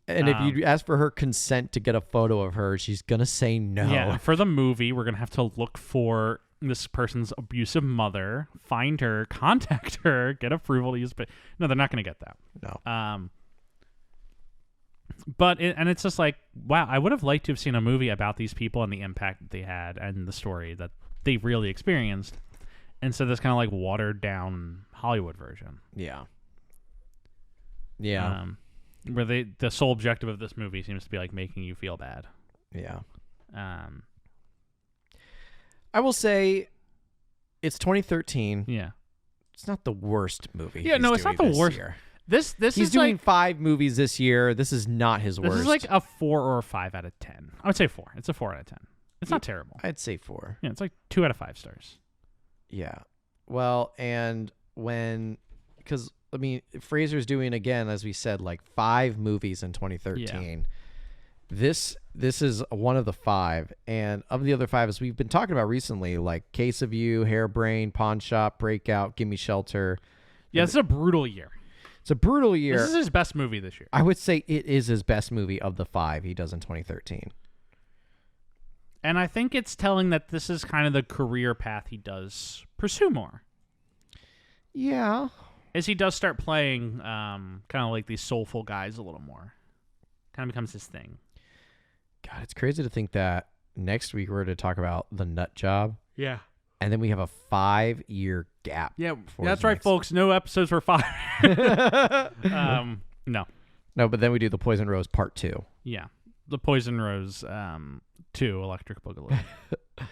And if you ask for her consent to get a photo of her, she's gonna say no. Yeah, for the movie, we're gonna have to look for this person's abusive mother, find her, contact her, get approval to use. But no, they're not gonna get that. No. But it's just like, wow, I would have liked to have seen a movie about these people and the impact that they had and the story that they really experienced, instead of this kind of like watered down Hollywood version. Yeah. Yeah. Where the sole objective of this movie seems to be like making you feel bad. Yeah. I will say it's 2013. Yeah. It's not the worst movie. Yeah, no, it's not the worst. Year. This he's is doing like, 5 movies this year. This is not his worst. This is like a 4 or a 5 out of 10. I would say 4. It's a 4 out of 10. It's not terrible. I'd say 4. Yeah, it's like 2 out of 5 stars. Yeah. Well, and because I mean, Fraser's doing, again, as we said, like 5 movies in 2013. Yeah. This is one of the 5, and of the other 5, as we've been talking about recently, like Case of You, Hairbrain, Pawn Shop, Breakout, Gimme Shelter. Yeah, it's a brutal year. It's a brutal year. This is his best movie this year. I would say it is his best movie of the 5 he does in 2013. And I think it's telling that this is kind of the career path he does pursue more. Yeah. As he does start playing kind of like these soulful guys a little more. Kind of becomes his thing. God, it's crazy to think that next week we're to talk about The Nut Job. Yeah. And then we have a 5-year gap. Yeah, that's right, folks. No episodes for 5. No. No, but then we do The Poison Rose Part 2. Yeah. The Poison Rose 2, Electric Boogaloo. What are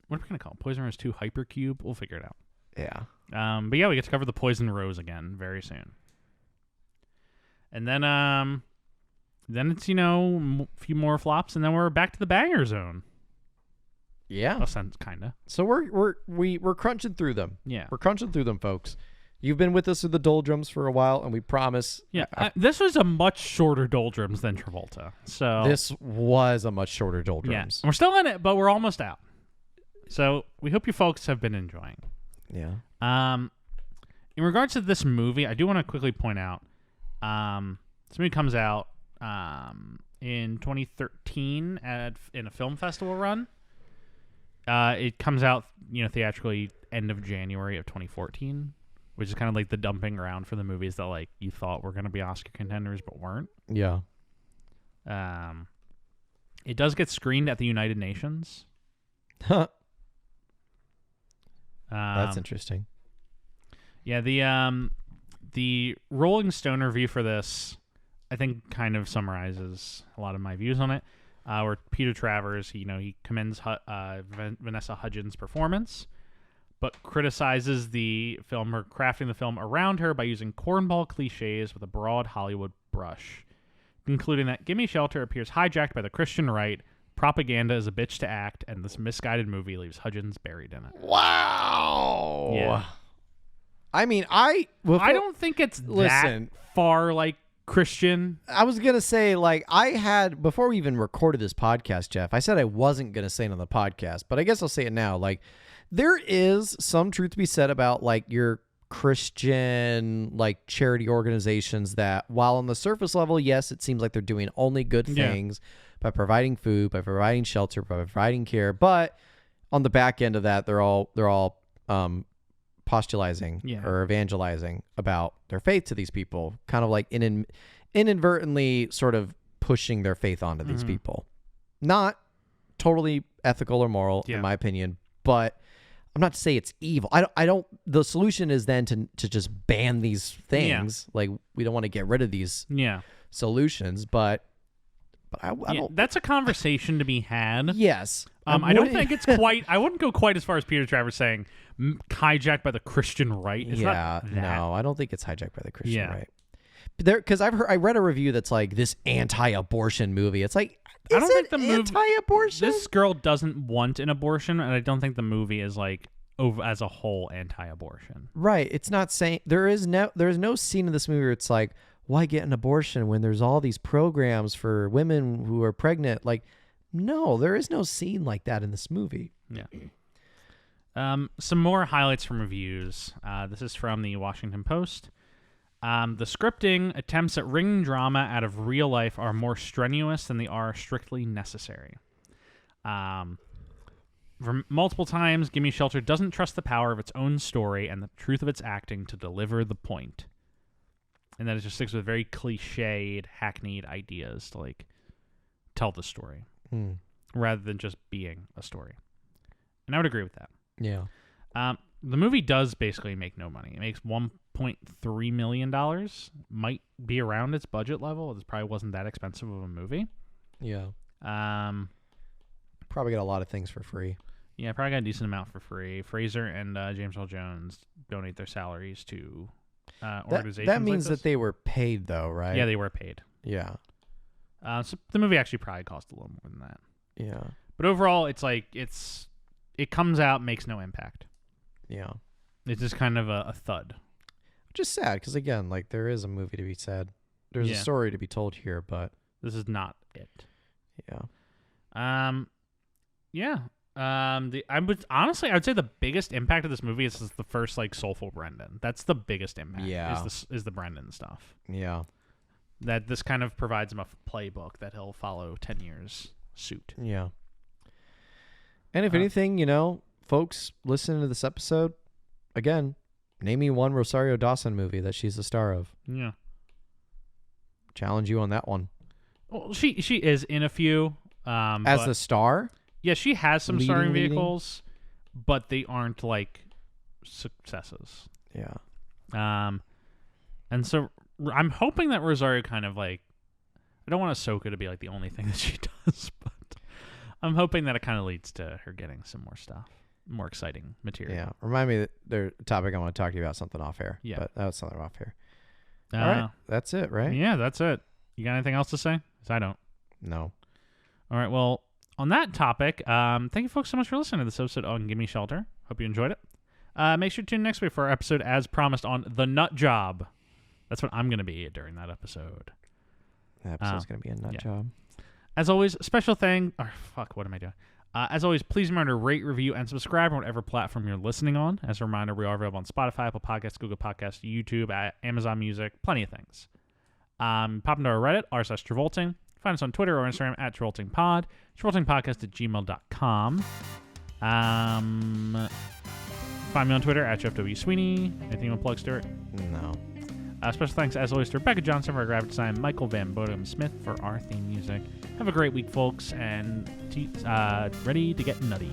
we going to call it? Poison Rose 2, Hypercube? We'll figure it out. Yeah. But yeah, we get to cover The Poison Rose again very soon. And then it's, a few more flops, and then we're back to the banger zone. Yeah. Kind of. So we're crunching through them. Yeah. We're crunching through them, folks. You've been with us through the doldrums for a while, and we promise. Yeah. This was a much shorter doldrums than Travolta. So this was a much shorter doldrums. Yeah. We're still in it, but we're almost out. So we hope you folks have been enjoying. Yeah. In regards to this movie, I do want to quickly point out, this movie comes out in 2013 in a film festival run. It comes out, theatrically end of January of 2014, which is kind of like the dumping ground for the movies that like you thought were going to be Oscar contenders but weren't. Yeah. It does get screened at the United Nations. Huh. That's interesting. Yeah, the Rolling Stone review for this, I think, kind of summarizes a lot of my views on it. Where Peter Travers, he commends Vanessa Hudgens' performance, but criticizes the film or crafting the film around her by using cornball cliches with a broad Hollywood brush, concluding that Gimme Shelter appears hijacked by the Christian right, propaganda is a bitch to act, and this misguided movie leaves Hudgens buried in it. Wow. Yeah. I mean, I don't think it's that far like Christian. I was going to say, like, before we even recorded this podcast, Jeff, I said I wasn't going to say it on the podcast, but I guess I'll say it now. Like, there is some truth to be said about, like, your Christian, like, charity organizations that, while on the surface level, yes, it seems like they're doing only good things by providing food, by providing shelter, by providing care, but on the back end of that, they're all postulizing or evangelizing about their faith to these people, kind of like inadvertently sort of pushing their faith onto these people. Not totally ethical or moral, in my opinion, but I'm not to say it's evil. I don't. The solution is then to just ban these things. Like, we don't want to get rid of these solutions, but I don't. That's a conversation to be had. Yes. I don't think it's quite. I wouldn't go quite as far as Peter Travers saying hijacked by the Christian right. It's not that. No, I don't think it's hijacked by the Christian right. Because I read a review that's like this anti-abortion movie. It's like, I don't think the movie anti-abortion. This girl doesn't want an abortion, and I don't think the movie is like as a whole anti-abortion. Right. It's not saying there's no scene in this movie where it's like, why get an abortion when there's all these programs for women who are pregnant? Like, no, there is no scene like that in this movie. Yeah. Some more highlights from reviews. This is from the Washington Post. The scripting attempts at wringing drama out of real life are more strenuous than they are strictly necessary. For multiple times, Gimme Shelter doesn't trust the power of its own story and the truth of its acting to deliver the point. And then it just sticks with very cliched, hackneyed ideas to, like, tell the story rather than just being a story. And I would agree with that. Yeah. The movie does basically make no money. It makes $1.3 million. Might be around its budget level. It probably wasn't that expensive of a movie. Yeah. Probably got a lot of things for free. Yeah, probably got a decent amount for free. Fraser and James Earl Jones donate their salaries to organizations. That means that they were paid, though, right? Yeah, they were paid. Yeah. So the movie actually probably cost a little more than that. Yeah. But overall, it's like it comes out, makes no impact. Yeah. It's just kind of a thud. Which is sad, because again, like, there is a movie to be said. There's a story to be told here, but this is not it. Yeah. Yeah. I would say the biggest impact of this movie is the first, like, soulful Brendan. That's the biggest impact. Yeah. Is the Brendan stuff. Yeah. That this kind of provides him a playbook that he'll follow 10 years suit. Yeah. And if anything, folks listening to this episode, again, name me one Rosario Dawson movie that she's the star of. Yeah. Challenge you on that one. Well, she is in a few. As a star? Yeah, she has some starring vehicles, but they aren't, like, successes. Yeah. And so I'm hoping that Rosario kind of, like, I don't want Ahsoka to be, like, the only thing that she does, but I'm hoping that it kind of leads to her getting some more stuff, more exciting material. Yeah. Remind me that there's a topic I want to talk to you about, something off air. Yeah. But that was something off air. All right. That's it, right? Yeah, that's it. You got anything else to say? 'Cause I don't. No. All right. Well, on that topic, thank you folks so much for listening to this episode on Gimme Shelter. Hope you enjoyed it. Make sure to tune in next week for our episode as promised on The Nut Job. That's what I'm going to be during that episode. That episode's going to be a nut job. As always, special thing. What am I doing? As always, please remember to rate, review, and subscribe on whatever platform you're listening on. As a reminder, we are available on Spotify, Apple Podcasts, Google Podcasts, YouTube, Amazon Music, plenty of things. Pop into our Reddit, r/Travolting. Find us on Twitter or Instagram at TravoltingPod. TravoltingPodcast@gmail.com. Find me on Twitter at JeffW Sweeney. Anything you want to plug, Stuart? No. Special thanks, as always, to Rebecca Johnson for our graphic design, Michael Van Bodum Smith for our theme music. Have a great week, folks, and ready to get nutty.